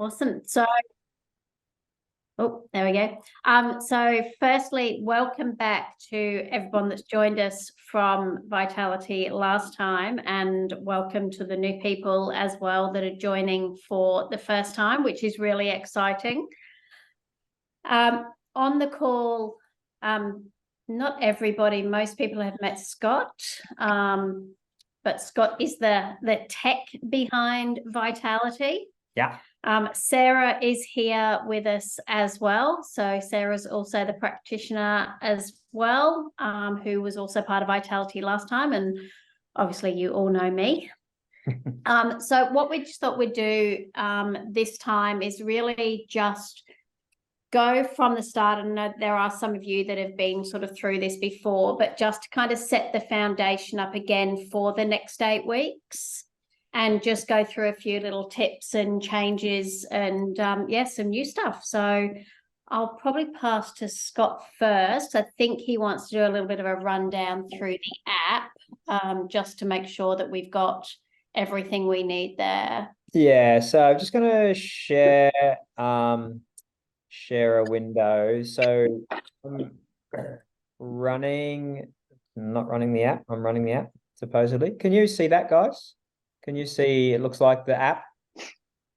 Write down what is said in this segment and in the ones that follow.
Awesome. So, there we go. So firstly, welcome back to everyone that's joined us from Vitality last time, and welcome to the new people as well that are joining for the first time, which is really exciting. On the call, not everybody, most people have met Scott, but Scott is the tech behind Vitality. Yeah. Sarah is here with us as well. So Sarah's also the practitioner as well, who was also part of Vitality last time. And obviously you all know me. So what we just thought we'd do this time is really just go from the start. And there are some of you that have been sort of through this before, but just to kind of set the foundation up again for the next 8 weeks. And just go through a few little tips and changes and, some new stuff. So I'll probably pass to Scott first. I think he wants to do a little bit of a rundown through the app, just to make sure that we've got everything we need there. Yeah, so I'm just going to share a window. So I'm not running the app. I'm running the app, supposedly. Can you see that, guys? Can you see, it looks like the app?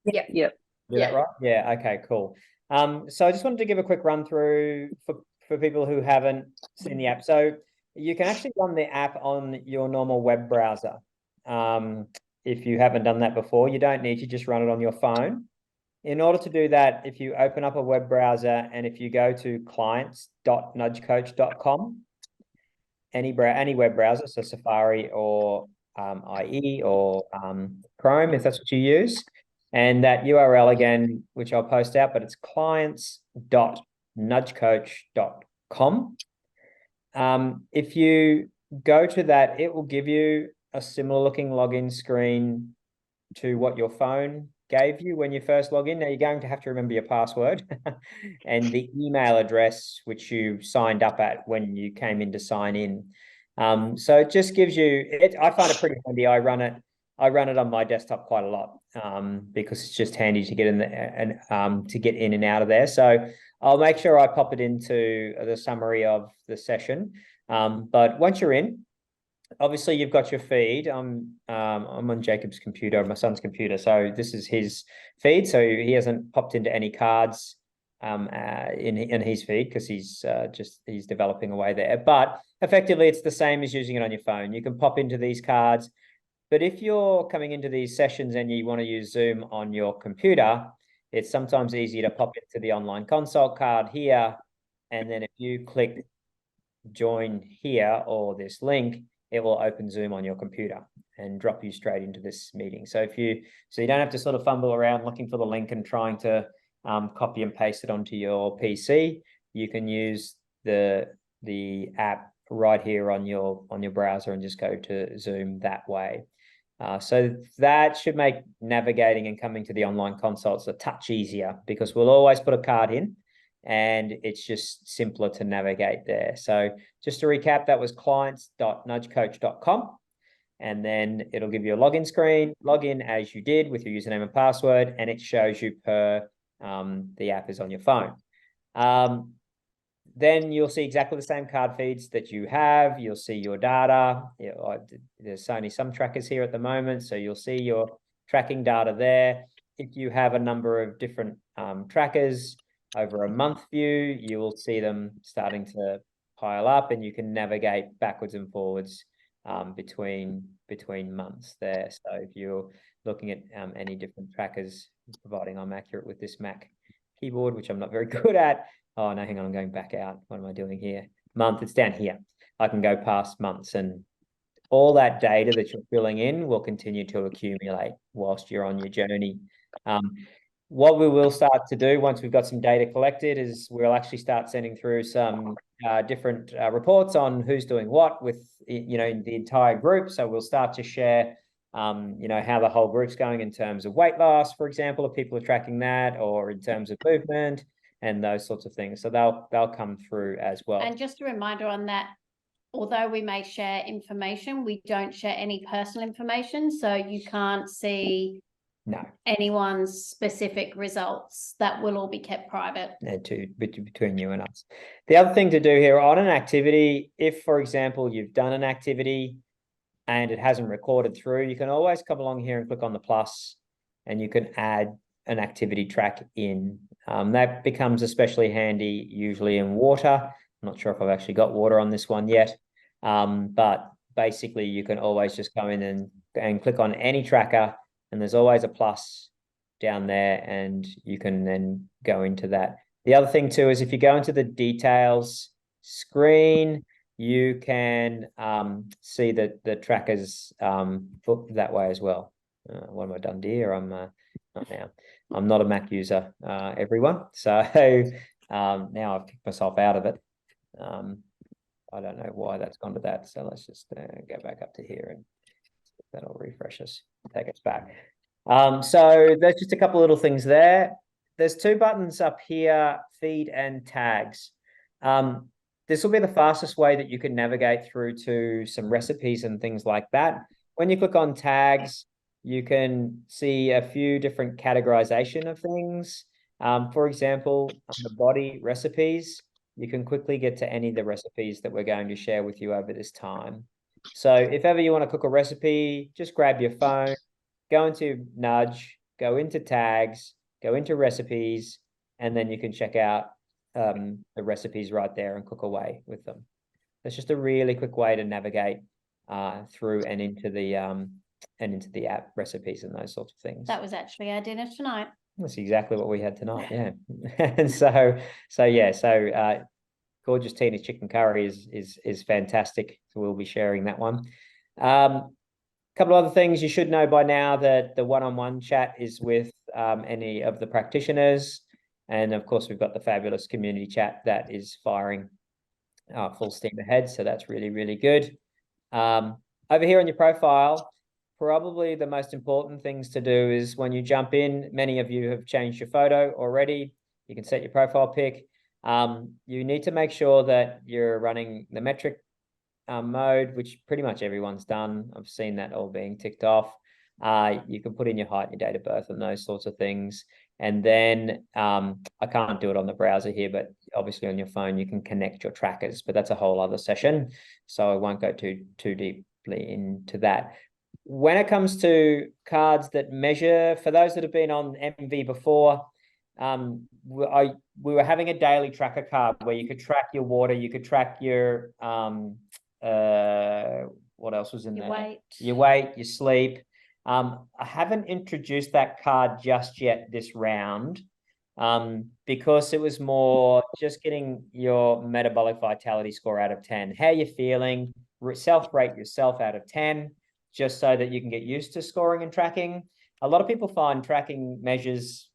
Yep. Is that right? Yeah, okay, cool. So I just wanted to give a quick run through for people who haven't seen the app. So you can actually run the app on your normal web browser. If you haven't done that before, you don't need to just run it on your phone. In order to do that, if you open up a web browser and if you go to clients.nudgecoach.com, any web browser, so Safari or IE or Chrome, if that's what you use. And that URL again, which I'll post out, but it's clients.nudgecoach.com. If you go to that, it will give you a similar looking login screen to what your phone gave you when you first log in. Now you're going to have to remember your password and the email address which you signed up at when you came in to sign in. So it just gives you I find it pretty handy. I run it on my desktop quite a lot because it's just handy to get in there and to get in and out of there. So I'll make sure I pop it into the summary of the session. But once you're in, obviously you've got your feed. I'm on Jacob's computer, my son's computer. So this is his feed. So he hasn't popped into any cards in his feed because he's developing away there. But effectively, it's the same as using it on your phone. You can pop into these cards, but if you're coming into these sessions and you want to use Zoom on your computer, it's sometimes easier to pop into the online consult card here, and then if you click join here or this link, it will open Zoom on your computer and drop you straight into this meeting. So you don't have to sort of fumble around looking for the link and trying to copy and paste it onto your PC. You can use the app right here on your browser and just go to Zoom that way. So that should make navigating and coming to the online consults a touch easier because we'll always put a card in and it's just simpler to navigate there. So just to recap, that was clients.nudgecoach.com. And then it'll give you a login screen, log in as you did with your username and password, and it shows you per the app is on your phone. Then you'll see exactly the same card feeds that you have. You'll see your data. There's only some trackers here at the moment, so you'll see your tracking data there. If you have a number of different trackers over a month view, you will see them starting to pile up, and you can navigate backwards and forwards between months there. So if you're looking at any different trackers, providing I'm accurate with this Mac keyboard, which I'm not very good at. Oh, no, hang on, I'm going back out. What am I doing here? Month, it's down here. I can go past months, and all that data that you're filling in will continue to accumulate whilst you're on your journey. What we will start to do once we've got some data collected is we'll actually start sending through some different reports on who's doing what with, the entire group. So we'll start to share, how the whole group's going in terms of weight loss, for example, if people are tracking that, or in terms of movement and those sorts of things. So they'll come through as well. And just a reminder on that, although we may share information, we don't share any personal information. So you can't see No. anyone's specific results. That will all be kept private. Between you and us. The other thing to do here on an activity, if, for example, you've done an activity and it hasn't recorded through, you can always come along here and click on the plus, and you can add an activity track in. That becomes especially handy usually in water. I'm not sure if I've actually got water on this one yet, but basically you can always just go in and click on any tracker, and there's always a plus down there, and you can then go into that. The other thing too is if you go into the details screen, you can see that the trackers that way as well. What have I done, dear? I'm not now. I'm not a Mac user, everyone. So now I've kicked myself out of it. I don't know why that's gone to that. So let's just go back up to here, and that'll refresh us, take us back. So there's just a couple of little things there. There's two buttons up here, feed and tags. This will be the fastest way that you can navigate through to some recipes and things like that. When you click on tags, you can see a few different categorization of things. For example, on the body recipes, you can quickly get to any of the recipes that we're going to share with you over this time. So if ever you want to cook a recipe, just grab your phone, go into Nudge, go into tags, go into recipes, and then you can check out the recipes right there and cook away with them. It's just a really quick way to navigate through and into the app recipes and those sorts of things. That was actually our dinner tonight. That's exactly what we had tonight, yeah. And gorgeous Tina's chicken curry is fantastic. So we'll be sharing that one. A couple of other things you should know by now, that the one-on-one chat is with any of the practitioners. And of course, we've got the fabulous community chat that is firing full steam ahead. So that's really, really good. Over here on your profile, probably the most important things to do is when you jump in, many of you have changed your photo already. You can set your profile pic. You need to make sure that you're running the metric mode, which pretty much everyone's done. I've seen that all being ticked off. You can put in your height and your date of birth and those sorts of things. And then I can't do it on the browser here, but obviously on your phone, you can connect your trackers, but that's a whole other session. So I won't go too deeply into that. When it comes to cards that measure, for those that have been on MV before, we were having a daily tracker card where you could track your water, you could track your what else was in there? Your weight, your sleep. I haven't introduced that card just yet this round, because it was more just getting your metabolic vitality score out of 10. How you feeling? Self-rate yourself out of 10, just so that you can get used to scoring and tracking. A lot of people find tracking measures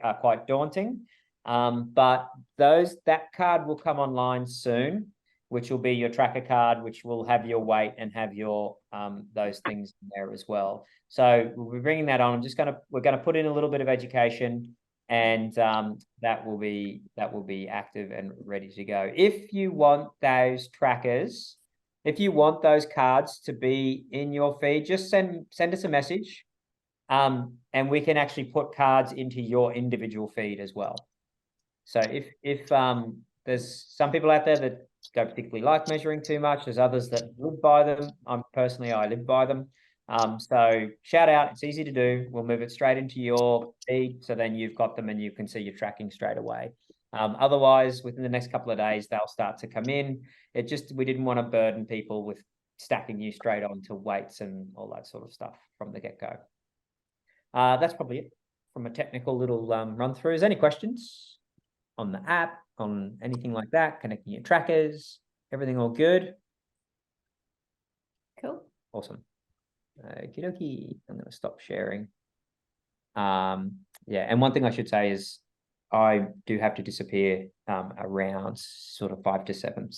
are quite daunting, but that card will come online soon, which will be your tracker card, which will have your weight and have your those things in there as well. So we'll be bringing that on. We're gonna put in a little bit of education, and that will be active and ready to go. If you want those trackers, if you want those cards to be in your feed, just send us a message, and we can actually put cards into your individual feed as well. So if there's some people out there that don't particularly like measuring too much, there's others that live by them. I live by them. So shout out, it's easy to do. We'll move it straight into your feed, so then you've got them and you can see your tracking straight away. Otherwise, within the next couple of days, they'll start to come in. We didn't want to burden people with stacking you straight onto weights and all that sort of stuff from the get-go. That's probably it from a technical little run through. Is there any questions on the app, on anything like that, connecting your trackers, everything all good? Cool. Awesome. Okie dokie. I'm going to stop sharing. Yeah, and one thing I should say is I do have to disappear around sort of 5 to 7.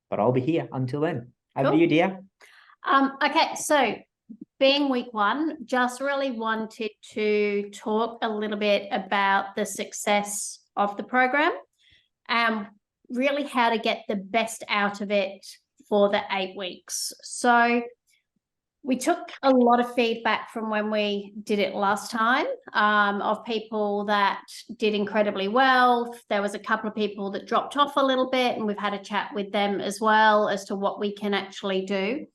But I'll be here until then. Over to you, dear. Okay, so being week 1, just really wanted to talk a little bit about the success of the program and really how to get the best out of it for the 8 weeks. So We took a lot of feedback from when we did it last time, of people that did incredibly well. There was a couple of people that dropped off a little bit, and we've had a chat with them as well as to what we can actually do.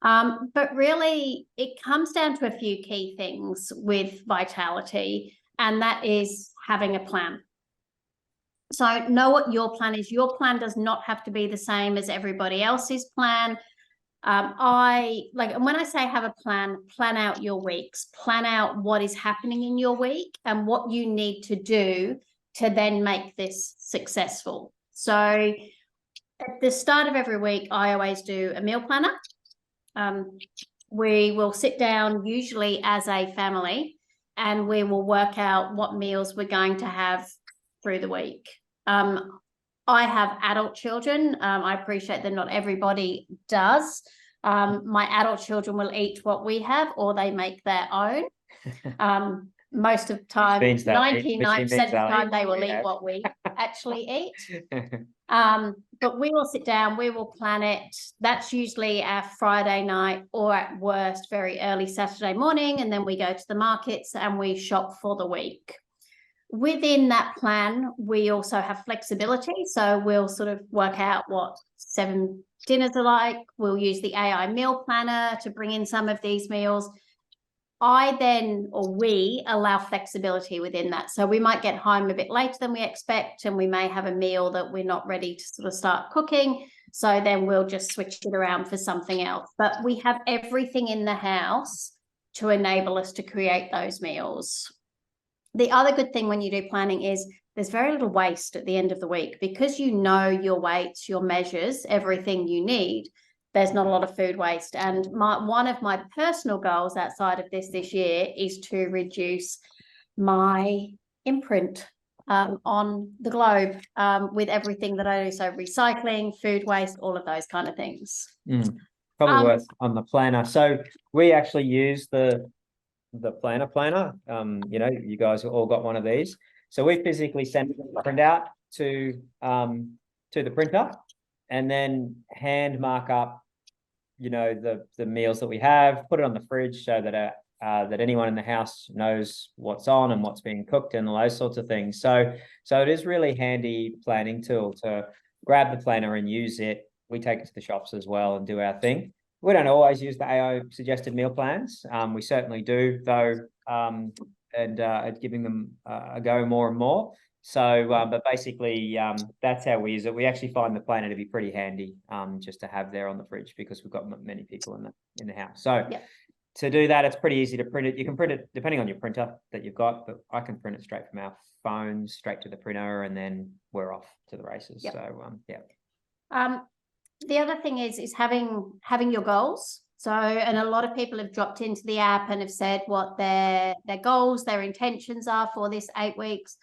But really, it comes down to a few key things with Vitality, and that is having a plan. So know what your plan is. Your plan does not have to be the same as everybody else's plan. And when I say have a plan out your weeks, plan out what is happening in your week and what you need to do to then make this successful. So at the start of every week, I always do a meal planner. We will sit down usually as a family, and we will work out what meals we're going to have through the week. I have adult children. I appreciate that not everybody does. My adult children will eat what we have, or they make their own. Most of the time, 99% of the time, they will eat what we actually eat. But we will sit down, we will plan it. That's usually our Friday night, or at worst, very early Saturday morning. And then we go to the markets and we shop for the week. Within that plan, we also have flexibility. So we'll sort of work out what 7 dinners are like. We'll use the AI meal planner to bring in some of these meals. We allow flexibility within that. So we might get home a bit later than we expect, and we may have a meal that we're not ready to sort of start cooking. So then we'll just switch it around for something else. But we have everything in the house to enable us to create those meals. The other good thing when you do planning is there's very little waste at the end of the week, because you know your weights, your measures, everything you need. There's not a lot of food waste. And one of my personal goals outside of this year is to reduce my imprint on the globe with everything that I do. So recycling, food waste, all of those kind of things. Probably worth on the planner. So we actually use the planner. You guys have all got one of these. So we physically send the printout to the printer, and then hand mark up, the meals that we have, put it on the fridge so that that anyone in the house knows what's on and what's being cooked and all those sorts of things. So it is really handy planning tool to grab the planner and use it. We take it to the shops as well and do our thing. We don't always use the AI suggested meal plans. We certainly do, though, and giving them a go more and more. So, but basically, that's how we use it. We actually find the planner to be pretty handy, just to have there on the fridge, because we've got many people in the house. So, to do that, it's pretty easy to print it. You can print it depending on your printer that you've got, but I can print it straight from our phones, straight to the printer, and then we're off to the races. So, the other thing is having your goals. So, and a lot of people have dropped into the app and have said what their goals, their intentions are for this 8 weeks,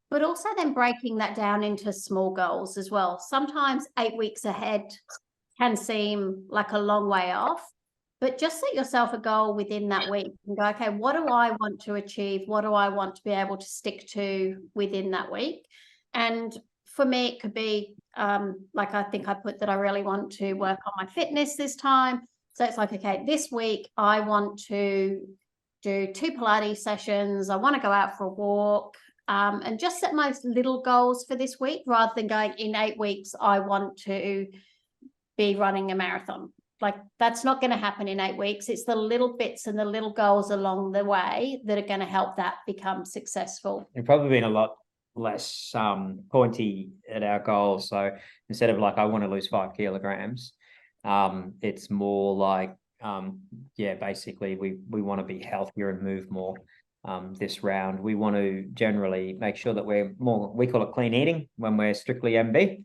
but also then breaking that down into small goals as well. Sometimes 8 weeks ahead can seem like a long way off, but just set yourself a goal within that week and go, okay, what do I want to achieve? What do I want to be able to stick to within that week? And for me, it could be, I think I put that I really want to work on my fitness this time. So it's like, okay, this week I want to do 2 Pilates sessions. I want to go out for a walk, and just set my little goals for this week, rather than going, in 8 weeks, I want to be running a marathon. Like, that's not going to happen in 8 weeks. It's the little bits and the little goals along the way that are going to help that become successful. We've probably been a lot less pointy at our goals. So instead of I want to lose 5 kilograms, it's more like, basically we want to be healthier and move more. This round, we want to generally make sure that we're more, we call it clean eating when we're strictly MB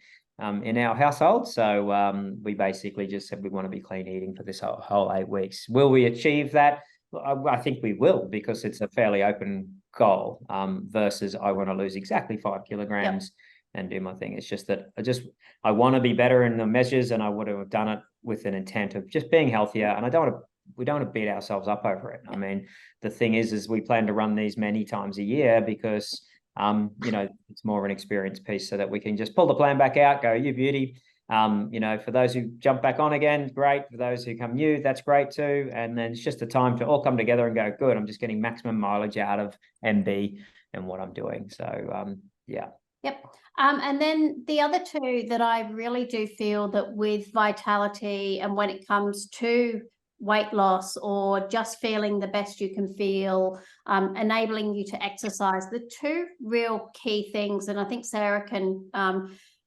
in our household. So we basically just said we want to be clean eating for this whole 8 weeks. Will we achieve that? I think we will, because it's a fairly open goal, versus I want to lose exactly 5 kilograms and do my thing. It's just that I want to be better in the measures, and I would have done it with an intent of just being healthier. And we don't want to beat ourselves up over it. I mean, the thing is we plan to run these many times a year, because it's more of an experience piece, so that we can just pull the plan back out, go, you beauty, For those who jump back on again, great. For those who come new, that's great too. And then it's just a time to all come together and go, good, I'm just getting maximum mileage out of MB and what I'm doing. So, yeah. Yep. And then the other two that I really do feel that with vitality and when it comes to weight loss or just feeling the best you can feel, enabling you to exercise, the two real key things, and I think Sarah can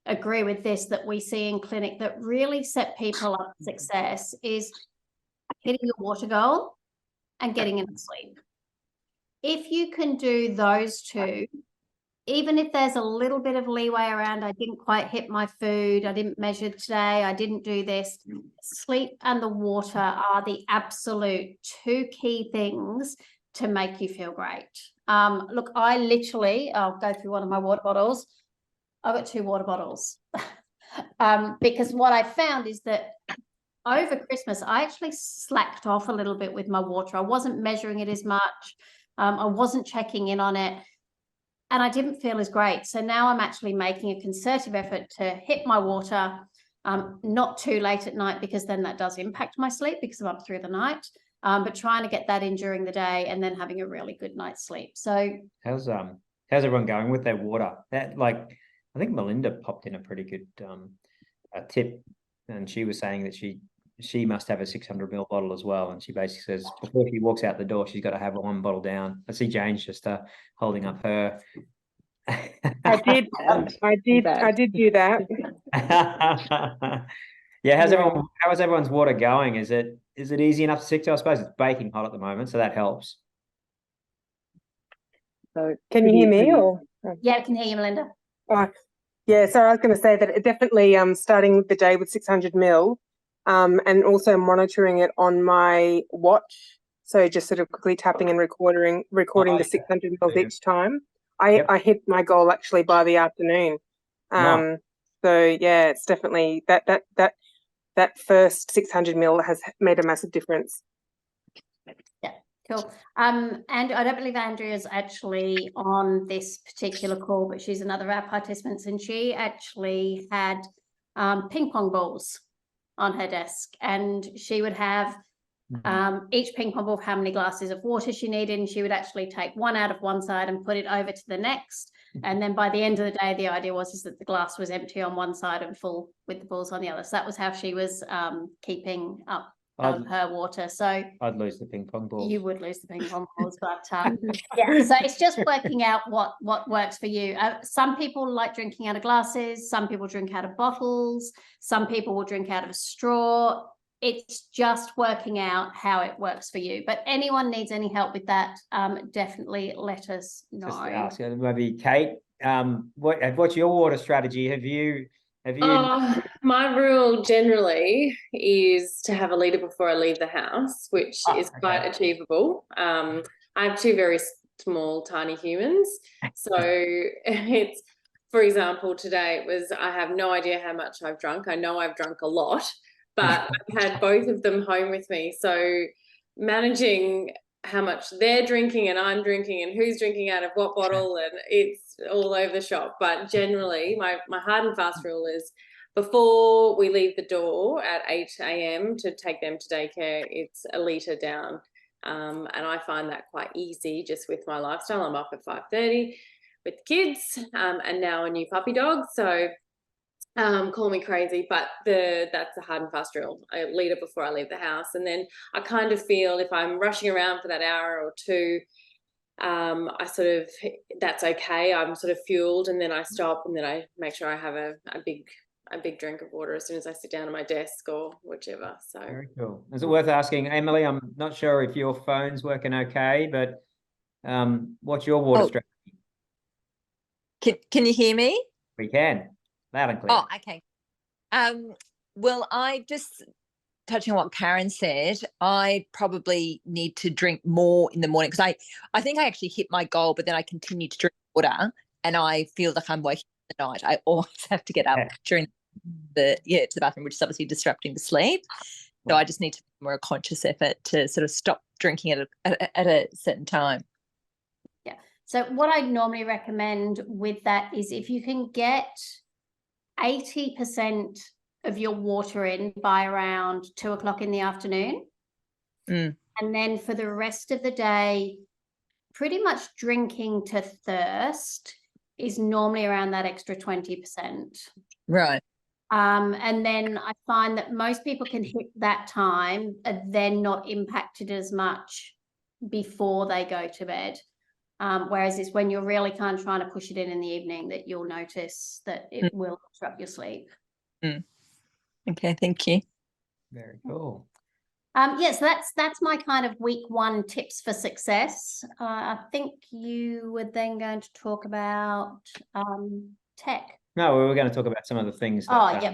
agree with this, that we see in clinic that really set people up for success is hitting your water goal and getting enough sleep. If you can do those two, even if there's a little bit of leeway around, I didn't quite hit my food, I didn't measure today, I didn't do this, sleep and the water are the absolute two key things to make you feel great. Look, I'll go through one of my water bottles. I've got 2 water bottles because what I found is that over Christmas, I actually slacked off a little bit with my water. I wasn't measuring it as much. I wasn't checking in on it. And I didn't feel as great. So now I'm actually making a concerted effort to hit my water, not too late at night, because then that does impact my sleep because I'm up through the night, but trying to get that in during the day and then having a really good night's sleep. So how's everyone going with their water? I think Melinda popped in a pretty good tip, and she was saying that she must have a 600 ml bottle as well. And she basically says before she walks out the door, she's got to have 1 bottle down. I see Jane's just holding up her. I did do that. Yeah, how is everyone's water going? Is it easy enough to stick to? I suppose it's baking hot at the moment, so that helps. So can you hear me? Or yeah, I can hear you, Melinda. Oh, yeah, so I was going to say that it definitely starting the day with 600 ml. And also monitoring it on my watch. So just sort of quickly tapping and recording the 600 mils each time. I hit my goal actually by the afternoon. Nice. So yeah, it's definitely that first 600 mil has made a massive difference. Yeah, cool. And I don't believe Andrea's actually on this particular call, but she's another of our participants, and she actually had ping pong balls on her desk, and she would have each ping pong ball how many glasses of water she needed, and she would actually take one out of one side and put it over to the next, and then by the end of the day the idea was that the glass was empty on one side and full with the balls on the other. So that was how she was keeping up her water. So I'd lose the ping pong balls. You would lose the ping pong balls, but yeah, so it's just working out what works for you. Some people like drinking out of glasses, some people drink out of bottles, some people will drink out of a straw. It's just working out how it works for you. But anyone needs any help with that, definitely let us know. Just ask, maybe Kate, what's your water strategy? Have you my rule generally is to have a litre before I leave the house, which is quite achievable. I have 2 very small, tiny humans. So it's, for example, today it was, I have no idea how much I've drunk. I know I've drunk a lot, but I've had both of them home with me. So managing how much they're drinking and I'm drinking and who's drinking out of what bottle, and it's all over the shop. But generally my hard and fast rule is before we leave the door at 8 a.m. to take them to daycare, it's a litre down. And I find that quite easy just with my lifestyle. I'm up at 5:30 with the kids and now a new puppy dog. So call me crazy, but that's a hard and fast rule, a litre before I leave the house. And then I kind of feel if I'm rushing around for that hour or two, that's okay. I'm sort of fueled, and then I stop, and then I make sure I have a big drink of water as soon as I sit down at my desk or whichever. So very cool. Is it worth asking, Emily? I'm not sure if your phone's working okay, but what's your water strategy? Can you hear me? We can. Loud and clear. Oh, okay. Well, I just touching on what Karen said, I probably need to drink more in the morning because I think I actually hit my goal, but then I continue to drink water and I feel like I'm waking up the night. I always have to get up during to the bathroom, which is obviously disrupting the sleep. So I just need to make more a conscious effort to sort of stop drinking at a certain time. Yeah. So what I normally recommend with that is if you can get 80% of your water in by around 2 o'clock in the afternoon. Mm. And then for the rest of the day, pretty much drinking to thirst is normally around that extra 20%. Right. And then I find that most people can hit that time and then not impacted as much before they go to bed. Whereas it's when you're really kind of trying to push it in the evening that you'll notice that it will disrupt your sleep. Okay, thank you. Very cool. Yes, that's my kind of week 1 tips for success. I think you were then going to talk about tech. No, we were going to talk about some of the things that, Oh, yep.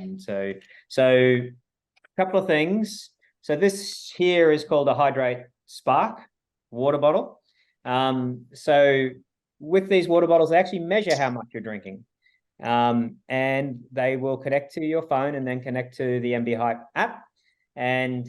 So a couple of things. So this here is called a Hydrate Spark water bottle. So with these water bottles, they actually measure how much you're drinking. And they will connect to your phone and then connect to the MB Hype app. And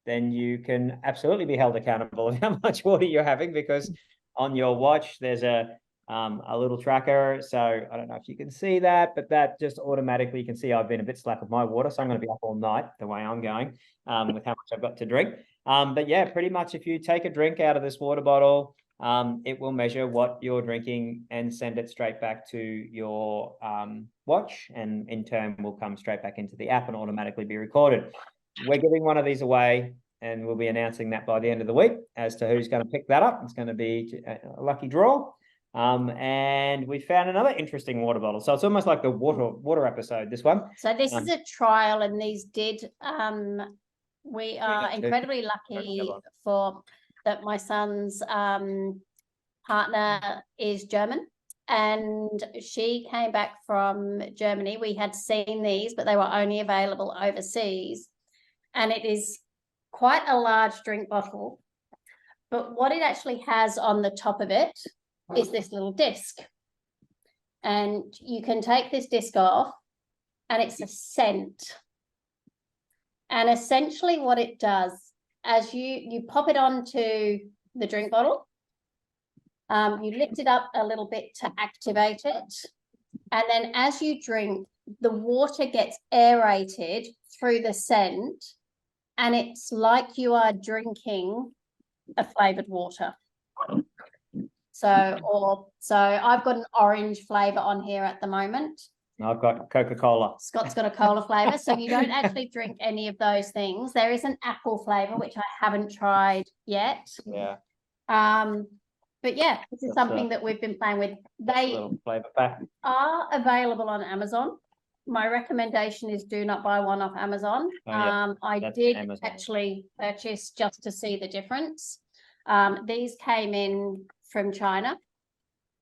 then you can absolutely be held accountable of how much water you're having, because on your watch, there's a little tracker. So I don't know if you can see that, but that just automatically, you can see I've been a bit slack with my water. So I'm going to be up all night the way I'm going with how much I've got to drink. But yeah, pretty much if you take a drink out of this water bottle, it will measure what you're drinking and send it straight back to your watch, and in turn will come straight back into the app and automatically be recorded. We're giving one of these away, and we'll be announcing that by the end of the week as to who's going to pick that up. It's going to be a lucky draw. And we found another interesting water bottle. So it's almost like the water episode, this one. So this is a trial, and these did we are incredibly lucky for that my son's partner is German, and she came back from Germany. We had seen these, but they were only available overseas, and it is quite a large drink bottle. But what it actually has on the top of it is this little disc, and you can take this disc off, and it's a scent. And essentially what it does, as you pop it onto the drink bottle, you lift it up a little bit to activate it, and then as you drink, the water gets aerated through the scent, and it's like you are drinking a flavored water. So I've got an orange flavor on here at the moment. I've got Coca-Cola. Scott's got a cola flavor, so you don't actually drink any of those things. There is an apple flavor, which I haven't tried yet. Yeah. But yeah, this is something that we've been playing with. They little flavor pack are available on Amazon. My recommendation is do not buy one off Amazon. I did actually purchase just to see the difference. These came in from China.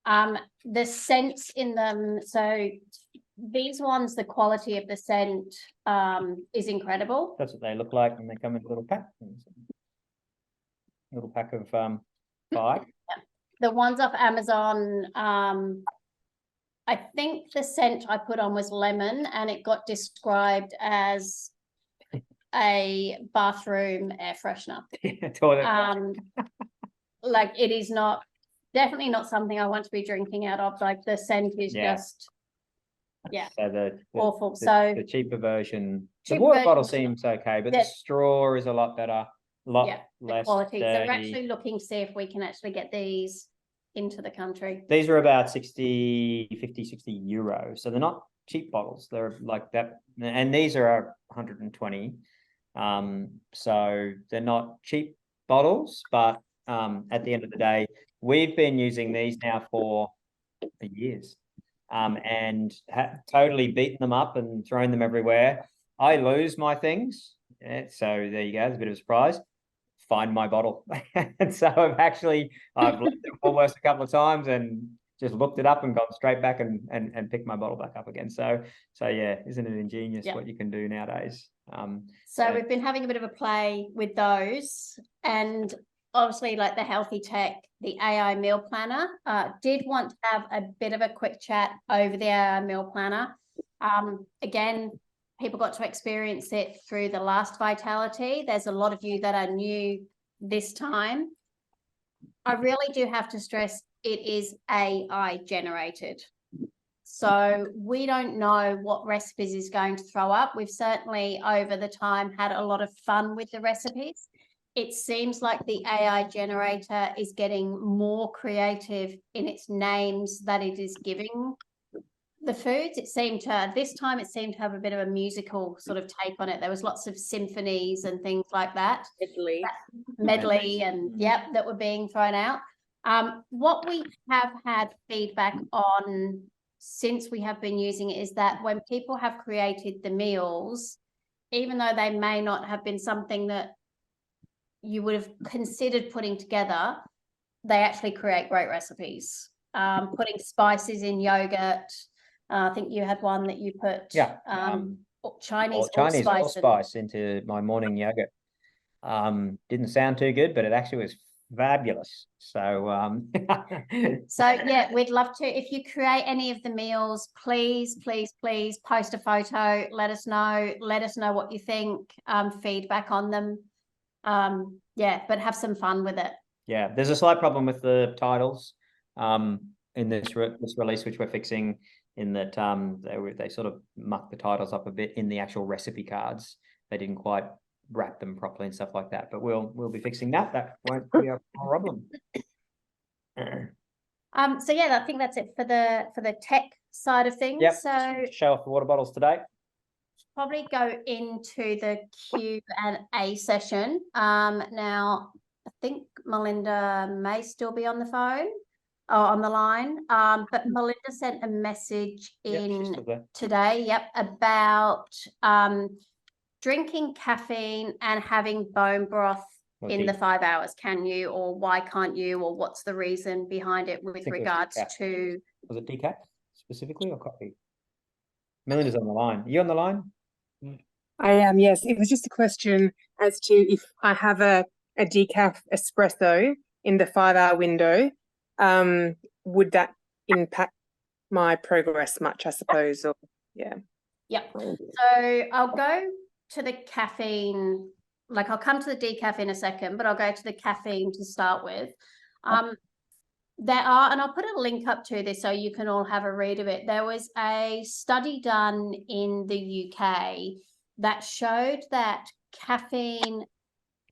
The scents in them, so these ones, the quality of the scent is incredible. That's what they look like when they come in a little pack. Little pack of 5. Yeah. The ones off Amazon, I think the scent I put on was lemon, and it got described as a bathroom air freshener. Like, it is not, definitely not something I want to be drinking out of. Like, the scent is just so awful. The cheaper version, the water bottle seems okay, but the straw is a lot better, less quality. dirty. So we're actually looking to see if we can actually get these into the country. These are about 50, 60 euros. So they're not cheap bottles. They're like that. And these are 120. So they're not cheap bottles, but at the end of the day, we've been using these now for years. And totally beaten them up and thrown them everywhere. I lose my things. So there you go. It's a bit of a surprise. Find my bottle. And so I've left it almost a couple of times and just looked it up and gone straight back and picked my bottle back up again. So yeah, isn't it ingenious what you can do nowadays? So we've been having a bit of a play with those, and obviously, like the healthy tech, the AI meal planner, did want to have a bit of a quick chat over the AI meal planner. Again, people got to experience it through the last Vitality. There's a lot of you that are new this time. I really do have to stress it is AI generated. So we don't know what recipes is going to throw up. We've certainly over the time had a lot of fun with the recipes. It seems like the AI generator is getting more creative in its names that it is giving the foods. This time it seemed to have a bit of a musical sort of take on it. There was lots of symphonies and things like that. Medley and that were being thrown out. What we have had feedback on since we have been using it is that when people have created the meals, even though they may not have been something that you would have considered putting together, they actually create great recipes. Putting spices in yogurt. I think you had one that you put Chinese allspice into my morning yogurt. Didn't sound too good, but it actually was fabulous. So yeah, we'd love to. If you create any of the meals, please post a photo, let us know what you think, feedback on them. But have some fun with it. Yeah, there's a slight problem with the titles in this release, which we're fixing, in that they sort of mucked the titles up a bit in the actual recipe cards. They didn't quite wrap them properly and stuff like that, but we'll be fixing that. That won't be a problem. So yeah, I think that's it for the tech side of things. Yep. So Show off the water bottles today. probably go into the Q&A session. Now I think Melinda may still be on the phone or on the line. But Melinda sent a message in today, about drinking caffeine and having bone broth in the 5 hours. Can you, or why can't you, or what's the reason behind it with regards to... Was it decaf specifically or coffee? Melinda's on the line. Are you on the line? I am, yes. It was just a question as to if I have a decaf espresso in the 5 hour window, would that impact my progress much, I suppose? Or So I'll go to the caffeine, I'll come to the decaf in a second, but I'll go to the caffeine to start with. There are, and I'll put a link up to this so you can all have a read of it. There was a study done in the UK that showed that caffeine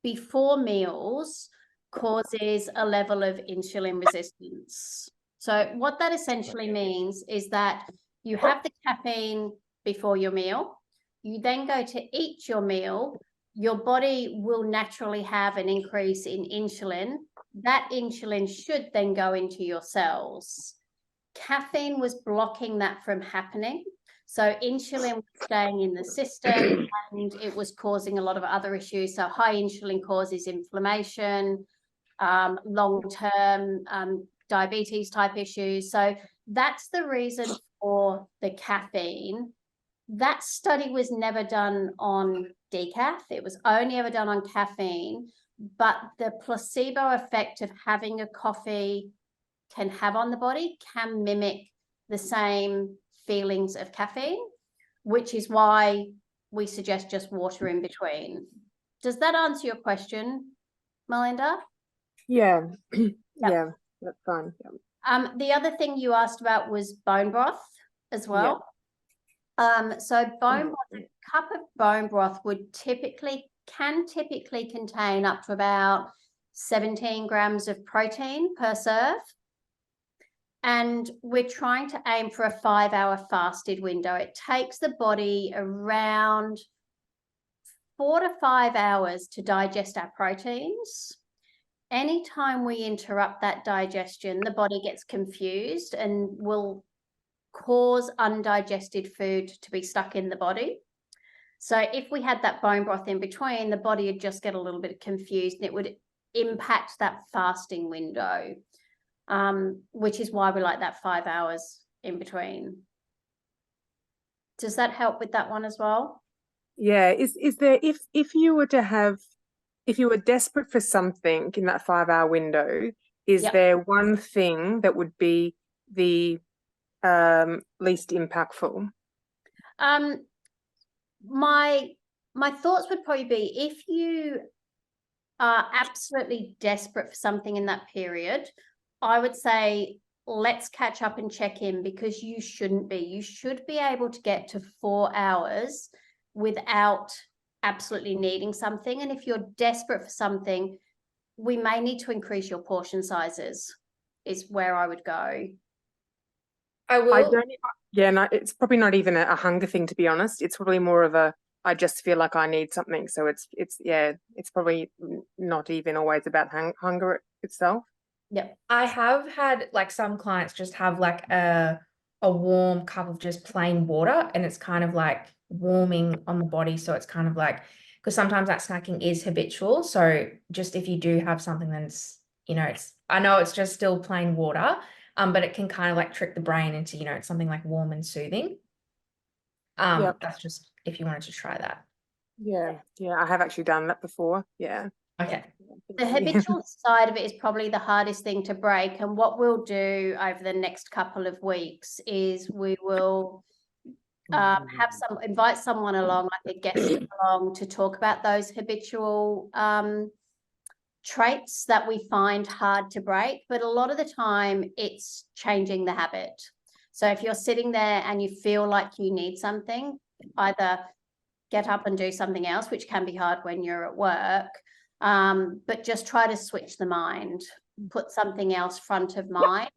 before meals causes a level of insulin resistance. So what that essentially means is that you have the caffeine before your meal, you then go to eat your meal, your body will naturally have an increase in insulin. That insulin should then go into your cells. Caffeine was blocking that from happening. So insulin was staying in the system and it was causing a lot of other issues. So high insulin causes inflammation, long-term diabetes type issues. So that's the reason for the caffeine. That study was never done on decaf. It was only ever done on caffeine, but the placebo effect of having a coffee can have on the body can mimic the same feelings of caffeine, which is why we suggest just water in between. Does that answer your question, Melinda? Yeah. Yeah, that's fine. The other thing you asked about was bone broth as well. So bone broth, a cup of bone broth can typically contain up to about 17 grams of protein per serve. And we're trying to aim for a 5 hour fasted window. It takes the body around 4 to 5 hours to digest our proteins. Anytime we interrupt that digestion, the body gets confused and will cause undigested food to be stuck in the body. So if we had that bone broth in between, the body would just get a little bit confused and it would impact that fasting window, which is why we like that 5 hours in between. Does that help with that one as well? Yeah. Is there, if you were desperate for something in that 5 hour window, is there one thing that would be the least impactful? My thoughts would probably be, if you are absolutely desperate for something in that period, I would say let's catch up and check in, because you shouldn't be. You should be able to get to 4 hours without absolutely needing something. And if you're desperate for something, we may need to increase your portion sizes, is where I would go. I I will. don't, yeah, no, it's probably not even a hunger thing, to be honest. It's probably more of a, I just feel like I need something. So it's probably not even always about hunger itself. Yep. I have had like some clients just have like a warm cup of just plain water, and it's kind of like warming on the body. So it's kind of like, because sometimes that snacking is habitual. So just if you do have something that's, I know it's just still plain water, but it can kind of like trick the brain into, it's something like warm and soothing. Yep. That's just if you wanted to try that. Yeah, I have actually done that before. Yeah. Okay. The habitual side of it is probably the hardest thing to break. And what we'll do over the next couple of weeks is we will invite someone along, like a guest along, to talk about those habitual traits that we find hard to break. But a lot of the time it's changing the habit. So if you're sitting there and you feel like you need something, either get up and do something else, which can be hard when you're at work, but just try to switch the mind, put something else front of mind,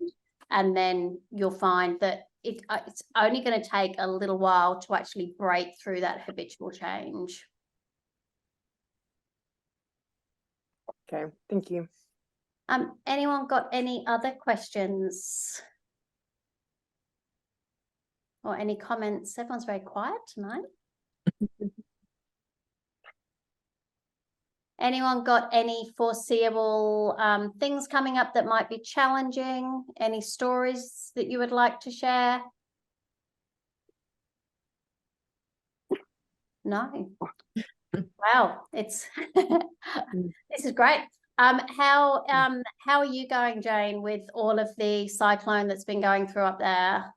and then you'll find that it's only going to take a little while to actually break through that habitual change. Okay, thank you. Anyone got any other questions or any comments? Everyone's very quiet tonight. Anyone got any foreseeable things coming up that might be challenging? Any stories that you would like to share? No. Wow, it's this is great. How are you going, Jane, with all of the cyclone that's been going through up there?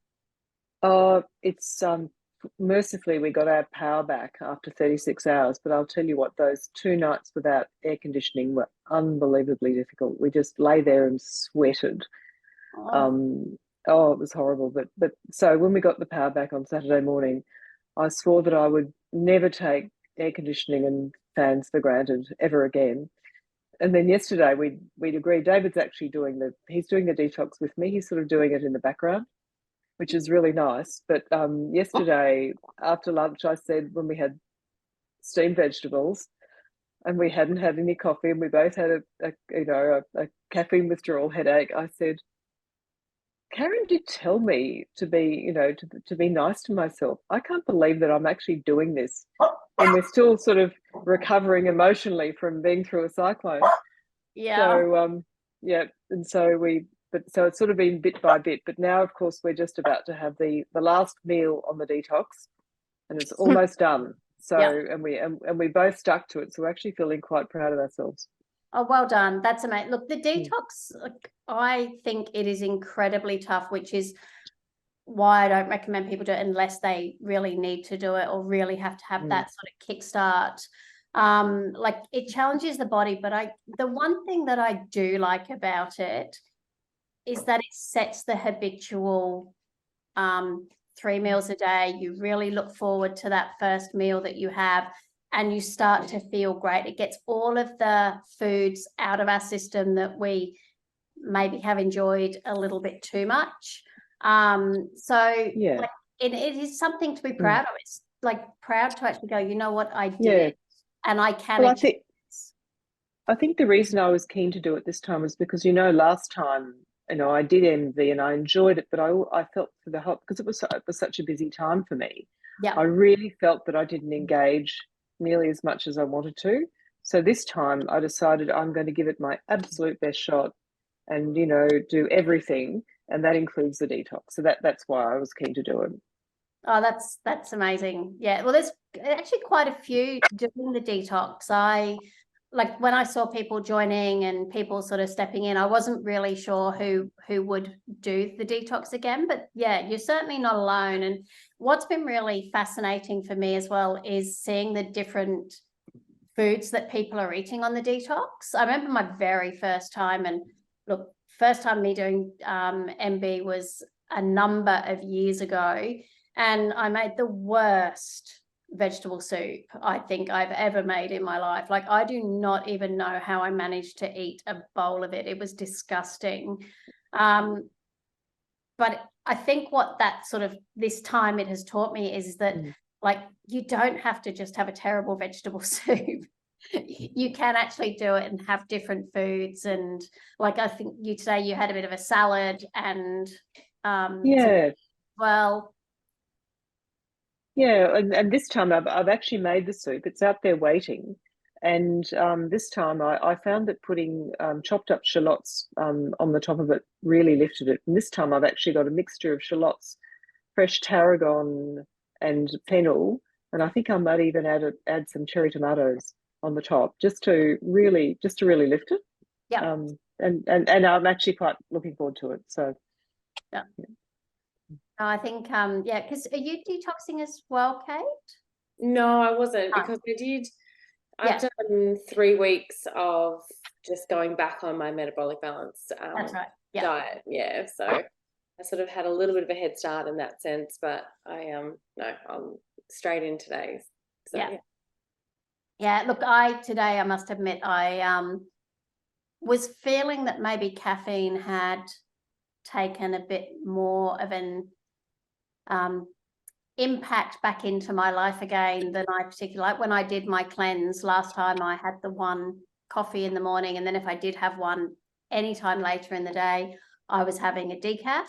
It's mercifully we got our power back after 36 hours, but I'll tell you what, those 2 nights without air conditioning were unbelievably difficult. We just lay there and sweated. It was horrible. But so when we got the power back on Saturday morning, I swore that I would never take air conditioning and fans for granted ever again. And then yesterday we'd agreed, David's actually he's doing the detox with me. He's sort of doing it in the background, which is really nice. But yesterday after lunch, I said, when we had steamed vegetables and we hadn't had any coffee and we both had a caffeine withdrawal headache, I said, Karen did tell me to be, to be nice to myself. I can't believe that I'm actually doing this. And we're still sort of recovering emotionally from being through a cyclone. Yeah. So, and so so it's sort of been bit by bit. But now, of course, we're just about to have the last meal on the detox, and it's almost done. So, and we both stuck to it. So we're actually feeling quite proud of ourselves. Oh, well done. That's amazing. Look, the detox, I think it is incredibly tough, which is why I don't recommend people do it unless they really need to do it or really have to have that sort of kickstart. Like, it challenges the body, but the one thing that I do like about it is that it sets the habitual 3 meals a day. You really look forward to that first meal that you have, and you start to feel great. It gets all of the foods out of our system that we maybe have enjoyed a little bit too much. Like, it is something to be proud of. It's like proud to actually go, you know what, I did it, and I can achieve this. I think the reason I was keen to do it this time was because, last time, I did MV and I enjoyed it, but I felt for the help, because it was such a busy time for me. Yeah. I really felt that I didn't engage nearly as much as I wanted to. So this time I decided I'm going to give it my absolute best shot and, do everything. And that includes the detox. So that's why I was keen to do it. Oh, that's amazing. Yeah. Well, there's actually quite a few doing the detox. Like when I saw people joining and people sort of stepping in, I wasn't really sure who would do the detox again, but yeah, you're certainly not alone. And what's been really fascinating for me as well is seeing the different foods that people are eating on the detox. I remember my very first time, and look, first time me doing MB was a number of years ago, and I made the worst vegetable soup I think I've ever made in my life. Like, I do not even know how I managed to eat a bowl of it. It was disgusting. But I think what that sort of this time it has taught me is that like, you don't have to just have a terrible vegetable soup. You can actually do it and have different foods. And like, I think you today you had a bit of a salad and well. Yeah, and this time I've actually made the soup. It's out there waiting. And this time I found that putting chopped up shallots on the top of it really lifted it. And this time I've actually got a mixture of shallots, fresh tarragon and fennel. And I think I might even add some cherry tomatoes on the top just to really lift it. Yeah. And I'm actually quite looking forward to it. So yeah. No, I think yeah, because are you detoxing as well, Kate? No, I wasn't, because I've done 3 weeks of just going back on my metabolic balance That's right. diet. Yeah. So I sort of had a little bit of a head start in that sense, but no, I'm straight in today. So yeah. Look, today I must admit I was feeling that maybe caffeine had taken a bit more of an impact back into my life again than I particularly like. When I did my cleanse last time, I had the one coffee in the morning, and then if I did have one anytime later in the day, I was having a decaf.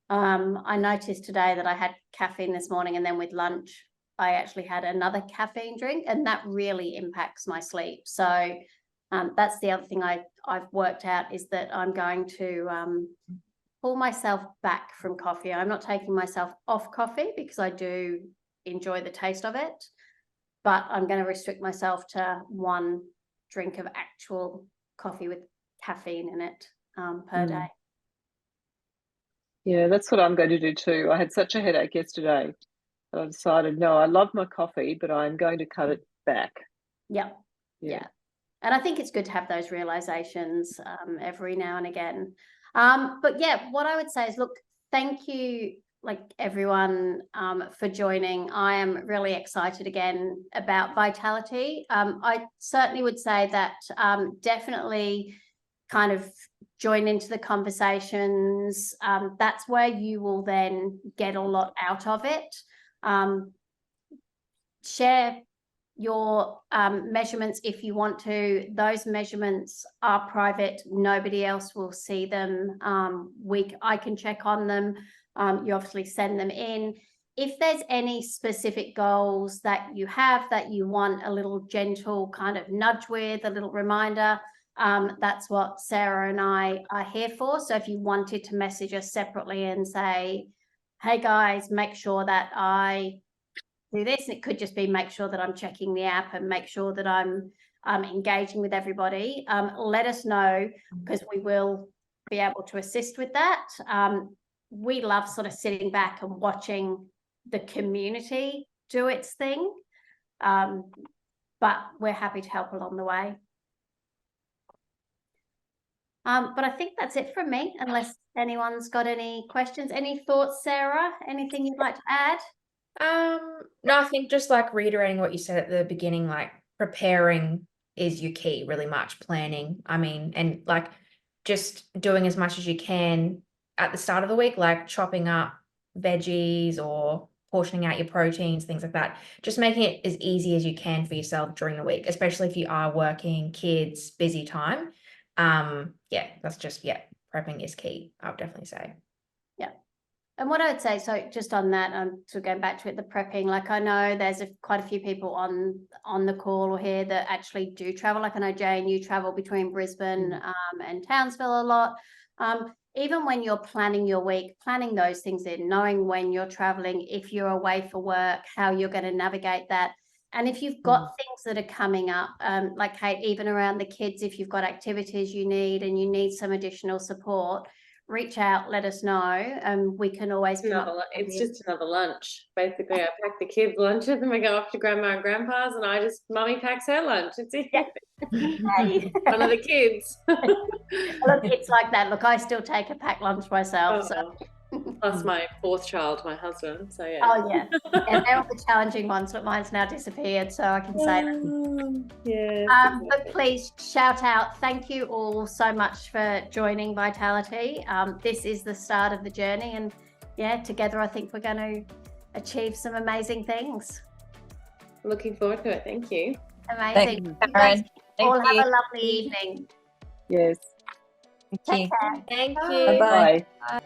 I noticed today that I had caffeine this morning, and then with lunch I actually had another caffeine drink, and that really impacts my sleep. So that's the other thing I've worked out, is that I'm going to pull myself back from coffee. I'm not taking myself off coffee because I do enjoy the taste of it, but I'm going to restrict myself to one drink of actual coffee with caffeine in it per day. Yeah, that's what I'm going to do too. I had such a headache yesterday that I decided, no, I love my coffee, but I'm going to cut it back. Yeah. And I think it's good to have those realizations every now and again. But yeah, what I would say is, look, thank you, like everyone, for joining. I am really excited again about Vitality. I certainly would say that definitely kind of join into the conversations. That's where you will then get a lot out of it. Share your measurements if you want to. Those measurements are private. Nobody else will see them. I can check on them. You obviously send them in. If there's any specific goals that you have that you want a little gentle kind of nudge with, a little reminder, that's what Sarah and I are here for. So if you wanted to message us separately and say, hey guys, make sure that I do this, and it could just be make sure that I'm checking the app and make sure that I'm engaging with everybody, let us know, because we will be able to assist with that. We love sort of sitting back and watching the community do its thing, but we're happy to help along the way. But I think that's it from me, unless anyone's got any questions. Any thoughts, Sarah? Anything you'd like to add? No, I think just like reiterating what you said at the beginning, like preparing is your key, really much planning. I mean, and like just doing as much as you can at the start of the week, like chopping up veggies or portioning out your proteins, things like that. Just making it as easy as you can for yourself during the week, especially if you are working, kids, busy time. Yeah, that's just, prepping is key, I would definitely say. Yeah. And what I would say, so just on that, so going back to it, the prepping, like I know there's quite a few people on the call or here that actually do travel. Like I know, Jane, you travel between Brisbane and Townsville a lot. Even when you're planning your week, planning those things in, knowing when you're traveling, if you're away for work, how you're going to navigate that. And if you've got things that are coming up, like Kate, even around the kids, if you've got activities you need and you need some additional support, reach out, let us know, and we can always come up It's just another lunch. Basically, I pack the kids' lunches and we go off to grandma and grandpa's, and Mummy packs her lunch. It's one of the kids. Look, it's like that. Look, I still take a packed lunch myself. So. Plus my fourth child, my husband. So yeah. Oh yeah, and they're all the challenging ones, but mine's now disappeared, so I can say that. Yeah. But please shout out. Thank you all so much for joining Vitality. This is the start of the journey, and yeah, together I think we're going to achieve some amazing things. Looking forward to it. Thank you. Amazing. Thank you, Karen. All Thank have you. a lovely evening. Yes. Thank you. Thank Bye. you. Bye-bye. Bye.